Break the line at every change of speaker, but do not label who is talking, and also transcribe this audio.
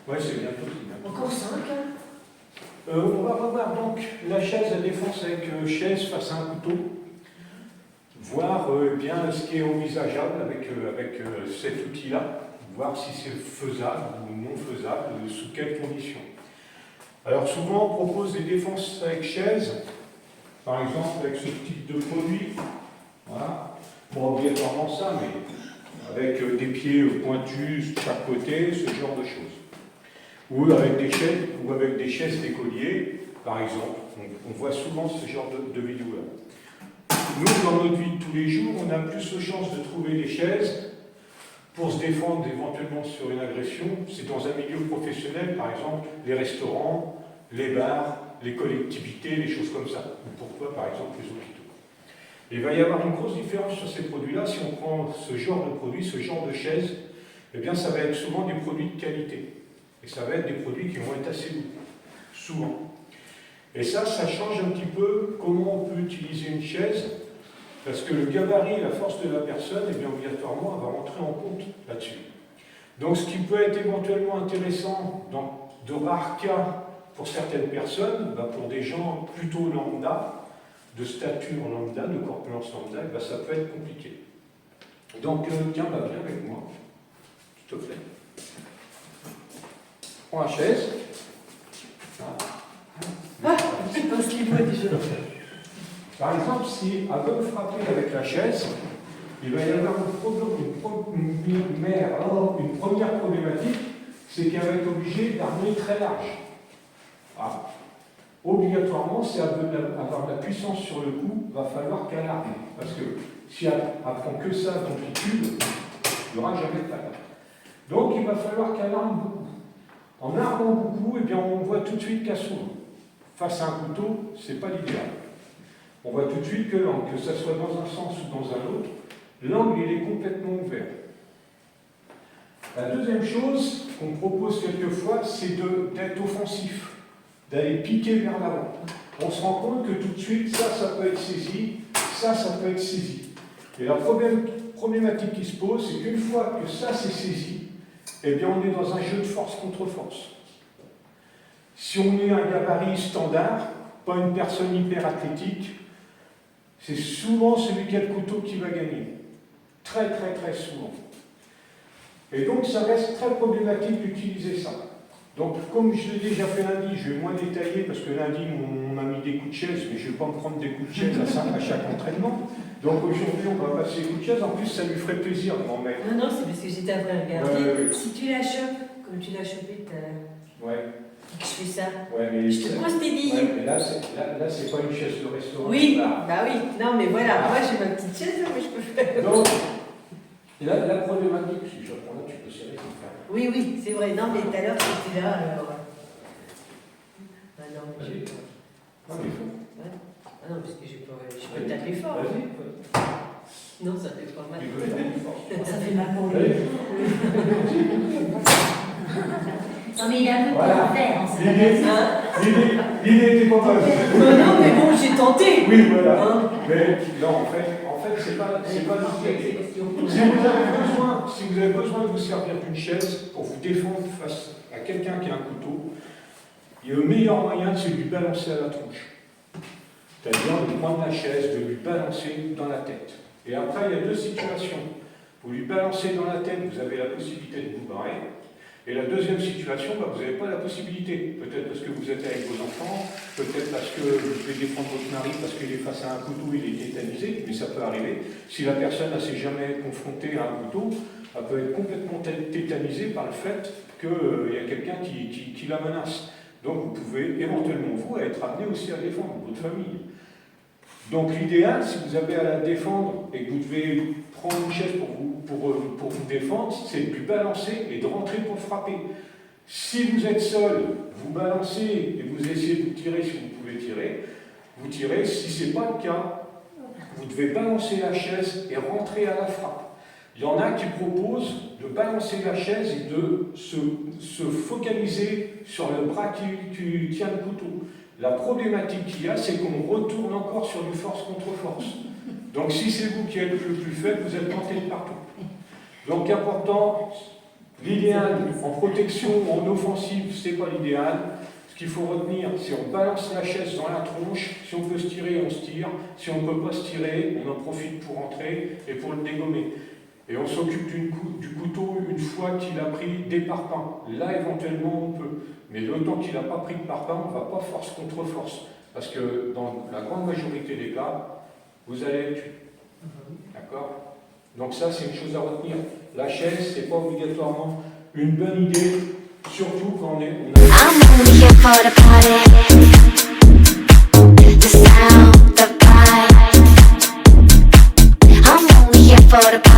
Ouais, c'est bientôt.
Encore 5, hein.
On va revoir donc la chaise à défense avec chaise face à un couteau, voir bien ce qui est envisageable avec cet outil-là, voir si c'est faisable ou non faisable, sous quelles conditions. Alors souvent on propose des défenses avec chaise, par exemple avec ce type de produit, voilà, pas obligatoirement ça, mais avec des pieds pointus de chaque côté, ce genre de choses. Ou avec des chaises d'écolier, par exemple. On voit souvent ce genre de vidéos-là. Nous, dans notre vie de tous les jours, on a plus de chances de trouver des chaises pour se défendre éventuellement sur une agression. C'est dans un milieu professionnel, par exemple, les restaurants, les bars, les collectivités, les choses comme ça. Ou pourquoi, par exemple, les hôpitaux. Et il va y avoir une grosse différence sur ces produits-là. Si on prend ce genre de produit, ce genre de chaise, eh bien, ça va être souvent des produits de qualité. Et ça va être des produits qui vont être assez lourds, souvent. Et ça change un petit peu comment on peut utiliser une chaise, parce que le gabarit, la force de la personne, eh bien, obligatoirement, elle va rentrer en compte là-dessus. Donc ce qui peut être éventuellement intéressant dans de rares cas pour certaines personnes, pour des gens plutôt lambda, de stature lambda, de corpulence lambda, ça peut être compliqué. Donc tiens, viens avec moi, s'il te plaît. Prends la chaise.
Ah, je sais pas ce qu'il voit déjà.
Par exemple, si elle veut me frapper avec la chaise, il va y avoir une première problématique, c'est qu'elle va être obligée d'armer très large. Ah. Obligatoirement, si elle veut avoir de la puissance sur le coup, il va falloir qu'elle arme. Parce que si elle prend que ça d'amplitude, il n'y aura jamais de patate. Donc il va falloir qu'elle arme beaucoup. En armant beaucoup, eh bien, on voit tout de suite qu'elle s'ouvre. Face à un couteau, ce n'est pas l'idéal. On voit tout de suite que l'angle, que ce soit dans un sens ou dans un autre, l'angle il est complètement ouvert. La deuxième chose qu'on propose quelquefois, c'est d'être offensif, d'aller piquer vers l'avant. On se rend compte que tout de suite, ça peut être saisi, ça peut être saisi. Et la problématique qui se pose, c'est qu'une fois que ça c'est saisi, eh bien, on est dans un jeu de force contre force. Si on est un gabarit standard, pas une personne hyper athlétique, c'est souvent celui qui a le couteau qui va gagner. Très, très, très souvent. Et donc, ça reste très problématique d'utiliser ça. Donc, comme je l'ai déjà fait lundi, je vais moins détailler, parce que lundi, on m'a mis des coups de chaise, mais je ne vais pas me prendre des coups de chaise à chaque entraînement. Donc, aujourd'hui, on va passer les coups de chaise. En plus, ça lui ferait plaisir de m'en mettre.
Non, c'est parce que j'étais en train de regarder.
Ouais.
Si tu la chopes, comme tu l'as chopé tout à l'heure,
ouais.
que je fais ça,
ouais, mais
je te pose tes billes.
Ouais, mais là, c'est pas une chaise de restaurant.
Oui, bah oui. Non, mais voilà, moi j'ai ma petite chaise, mais je peux faire.
Donc, la problématique, si je reprends là, tu peux serrer ton frère.
Oui, oui, c'est vrai. Non, mais tout à l'heure, c'était là, alors. Ah non, mais je peux pas.
Non, mais faut.
Ouais. Ah non, parce que je peux taper fort.
Vas-y.
Non, ça fait pas mal.
Tu peux taper fort.
Ça fait mal pour
Allez.
lui.
Non mais il a un peu
Voilà.
de faire en ce
L'idée était pas mal.
Non, mais bon, j'ai tenté.
Oui, voilà.
Hein?
Mais non, en fait c'est pas l'idée. Si vous avez besoin de vous servir d'une chaise pour vous défendre face à quelqu'un qui a un couteau, le meilleur moyen, c'est de lui balancer à la tronche. C'est-à-dire de prendre la chaise, de lui balancer dans la tête. Et après, il y a deux situations. Vous lui balancez dans la tête, vous avez la possibilité de vous barrer. Et la deuxième situation, vous n'avez pas la possibilité. Peut-être parce que vous êtes avec vos enfants, peut-être parce que vous devez défendre votre mari parce qu'il est face à un couteau, il est tétanisé, mais ça peut arriver. Si la personne ne s'est jamais confrontée à un couteau, elle peut être complètement tétanisée par le fait qu'il y a quelqu'un qui la menace. Donc vous pouvez éventuellement, vous, être amené aussi à défendre votre famille. Donc l'idéal, si vous avez à la défendre et que vous devez prendre une chaise pour vous défendre, c'est de lui balancer et de rentrer pour frapper. Si vous êtes seul, vous balancez et vous essayez de tirer si vous pouvez tirer, vous tirez. Si ce n'est pas le cas, vous devez balancer la chaise et rentrer à la frappe. Il y en a qui proposent de balancer la chaise et de se focaliser sur le bras qui tient le couteau. La problématique qu'il y a, c'est qu'on retourne encore sur du force contre force. Donc si c'est vous qui êtes le plus faible, vous êtes tenté de partout. Donc important, L'idéal, en protection ou en offensive, c'est pas l'idéal. Ce qu'il faut retenir, c'est on balance la chaise dans la tronche. Si on peut se tirer, on se tire. Si on ne peut pas se tirer, on en profite pour entrer et pour le dégommer. Et on s'occupe du couteau une fois qu'il a pris des parpaings. Là, éventuellement, on peut. Mais le temps qu'il n'a pas pris de parpaing, on ne va pas force contre force. Parce que dans la grande majorité des cas, vous allez être tué. D'accord? Donc ça, c'est une chose à retenir. La chaise, c'est pas obligatoirement une bonne idée, surtout quand on est...
I'm only here for the party, the sound, the vibe. I'm only here for the party.